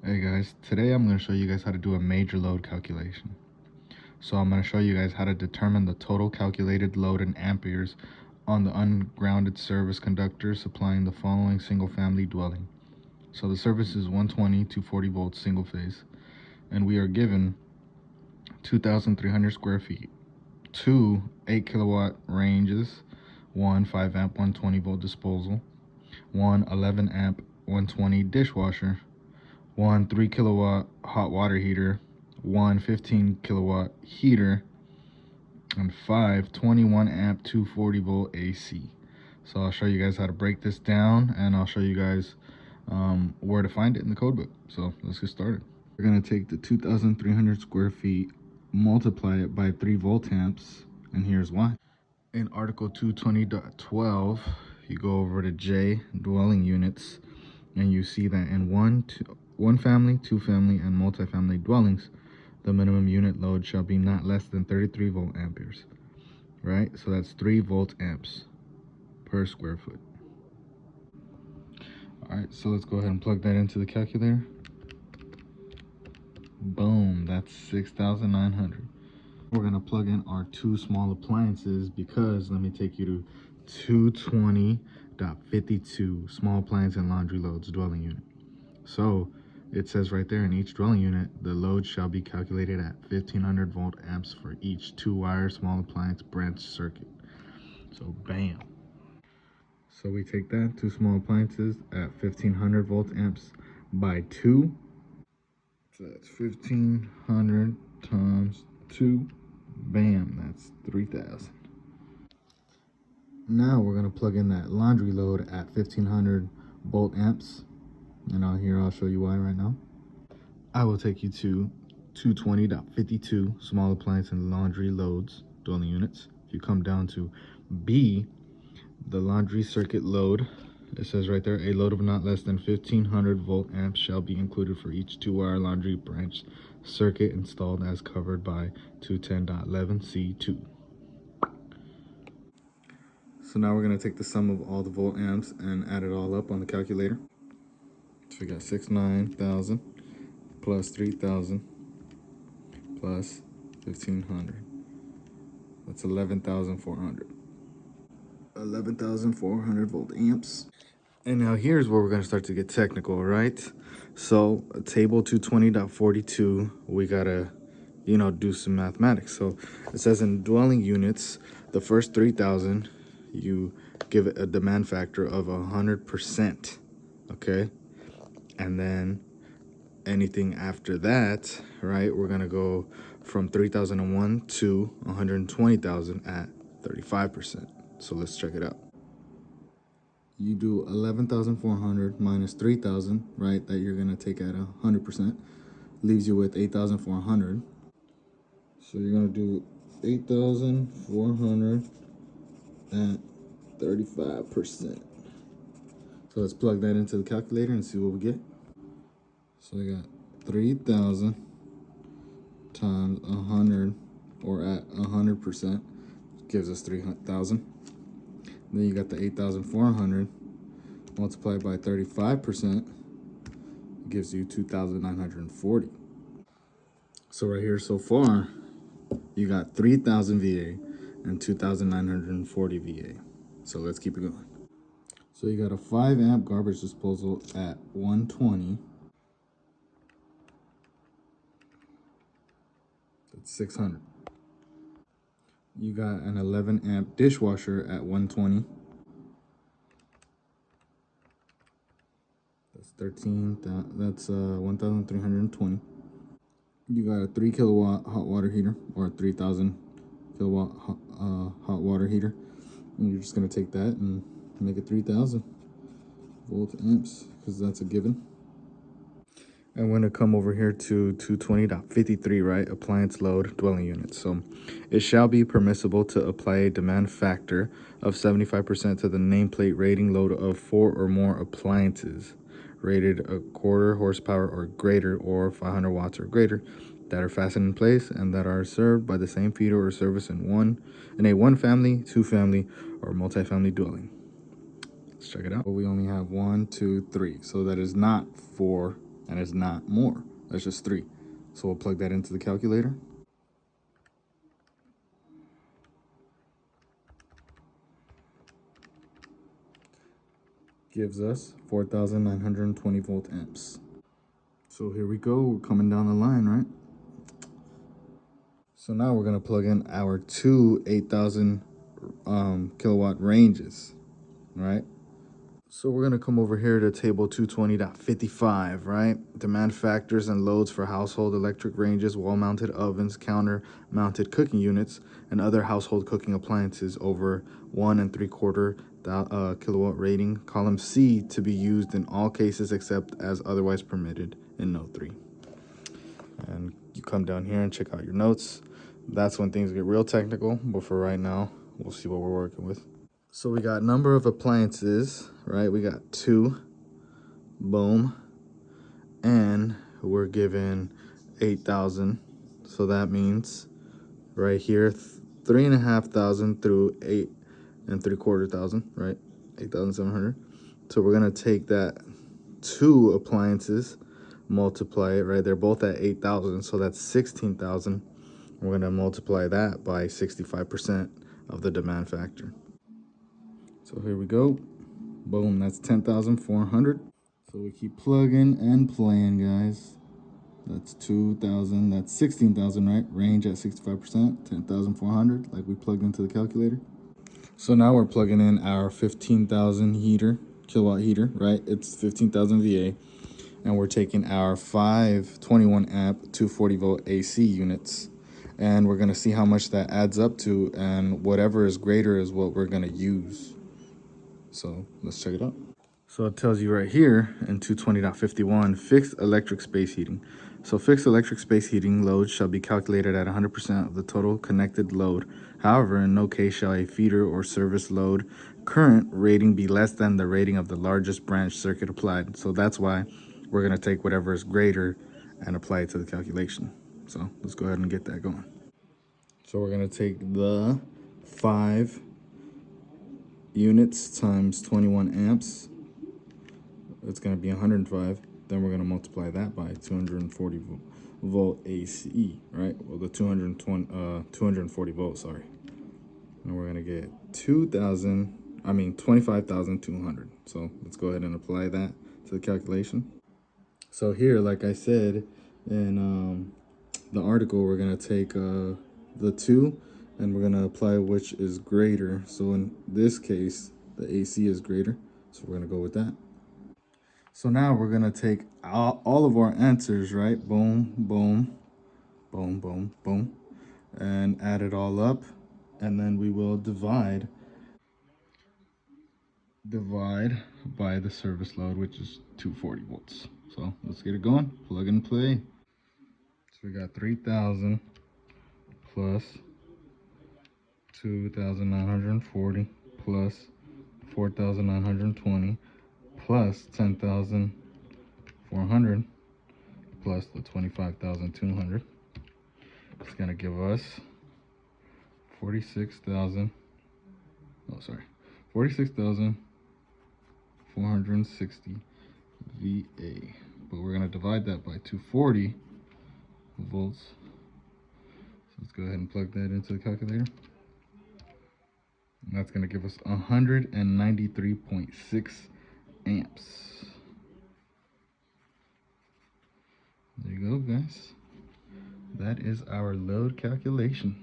Hey guys, today I'm going to show you guys how to do a major load calculation. So I'm going to show you guys how to determine the total calculated load in amperes on the ungrounded service conductor supplying the following single family dwelling. So the service is 120 to 40 volts single phase, and we are given 2,300 square feet, two 8 kilowatt ranges, one 5 amp 120 volt disposal, one 11 amp 120 dishwasher, one 3 kilowatt hot water heater, one 15 kilowatt heater, and five 21 amp 240 volt AC. So I'll show you guys how to break this down, and I'll show you guys where to find it in the code book. So let's get started. We're going to take the 2,300 square feet, multiply it by 3 volt amps, and here's why. In Article 220.12, you go over to J, dwelling units, and you see that in one family, two family, and multifamily dwellings, the minimum unit load shall be not less than 33 volt amperes, right? So that's 3 volt amps per square foot. All right, so let's go ahead and plug that into the calculator. Boom, that's 6,900. We're gonna plug in our two small appliances because let me take you to 220.52 small appliance and laundry loads dwelling unit. So it says right there, in each dwelling unit, the load shall be calculated at 1,500 volt amps for each 2-wire small appliance branch circuit. So bam. So we take that, two small appliances at 1,500 volt amps by 2. So that's 1,500 times 2. Bam, that's 3,000. Now we're going to plug in that laundry load at 1,500 volt amps. And I'll show you why right now. I will take you to 220.52 small appliance and laundry loads dwelling units. If you come down to B, the laundry circuit load, it says right there, a load of not less than 1,500 volt amps shall be included for each 2-wire laundry branch circuit installed as covered by 210.11C2. So now we're going to take the sum of all the volt amps and add it all up on the calculator. So we got 9,000 plus 3,000 plus 1,500. That's 11,400. 11,400 volt amps. And now here's where we're going to start to get technical, right? So table 220.42, we got to, do some mathematics. So it says in dwelling units, the first 3,000, you give it a demand factor of 100%, okay? And then anything after that, right, we're going to go from 3,001 to 120,000 at 35%. So let's check it out. You do 11,400 minus 3,000, right, that you're going to take at 100%, leaves you with 8,400. So you're going to do 8,400 at 35%. So let's plug that into the calculator and see what we get. So we got 3,000 times 100, or at 100%, gives us 3,000. Then you got the 8,400 multiplied by 35%, gives you 2,940. So right here so far, you got 3,000 VA and 2,940 VA. So let's keep it going. So you got a 5 amp garbage disposal at 120. That's 600. You got an 11 amp dishwasher at 120. That's 1,320. You got a 3 kilowatt hot water heater, or a 3,000 kilowatt hot water heater. And you're just gonna take that and make it 3,000 volt amps, because that's a given. I'm going to come over here to 220.53, right? Appliance load dwelling units. So it shall be permissible to apply a demand factor of 75% to the nameplate rating load of 4 or more appliances rated a quarter horsepower or greater, or 500 watts or greater, that are fastened in place and that are served by the same feeder or service in a one family, two family, or multifamily dwelling. Let's check it out. We only have 1, 2, 3. So that is not 4 and it's not more. That's just 3. So we'll plug that into the calculator. Gives us 4,920 volt amps. So here we go, we're coming down the line, right? So now we're gonna plug in our two 8,000 kilowatt ranges, right? So we're gonna come over here to table 220.55, right? Demand factors and loads for household electric ranges, wall-mounted ovens, counter-mounted cooking units, and other household cooking appliances over 1 3/4 kilowatt rating. Column C to be used in all cases except as otherwise permitted in Note 3. And you come down here and check out your notes. That's when things get real technical, but for right now, we'll see what we're working with. So we got number of appliances, right? We got 2, boom, and we're given 8,000. So that means right here, 3,500 through 8 3/4 thousand, right? 8,700. So we're gonna take that 2 appliances, multiply it, right? They're both at 8,000, so that's 16,000. We're gonna multiply that by 65% of the demand factor. So here we go. Boom, that's 10,400. So we keep plugging and playing, guys. That's 2,000, that's 16,000, right? Range at 65%, 10,400, like we plugged into the calculator. So now we're plugging in our 15,000 kilowatt heater, right? It's 15,000 VA. And we're taking our 5 21 amp 240 volt AC units. And we're gonna see how much that adds up to, and whatever is greater is what we're gonna use. So let's check it out. So it tells you right here in 220.51, fixed electric space heating. So fixed electric space heating load shall be calculated at 100% of the total connected load. However, in no case shall a feeder or service load current rating be less than the rating of the largest branch circuit applied. So that's why we're gonna take whatever is greater and apply it to the calculation. So let's go ahead and get that going. So we're gonna take the 5 units times 21 amps. It's going to be 105. Then we're going to multiply that by 240 volt AC, right? Well, the 240 volts, sorry. And we're going to get 25,200. So let's go ahead and apply that to the calculation. So here, like I said in the article, we're going to take the 2 and we're going to apply which is greater. So in this case, the AC is greater. So we're going to go with that. So now we're going to take all of our answers, right? Boom, boom, boom, boom, boom, and add it all up. And then we will divide by the service load, which is 240 volts. So let's get it going. Plug and play. So we got 3,000 plus 2,940 plus 4,920 plus 10,400 plus the 25,200. It's gonna give us 46,460 VA. But we're gonna divide that by 240 volts. So let's go ahead and plug that into the calculator. And that's gonna give us 193.6 amps. There you go, guys. That is our load calculation.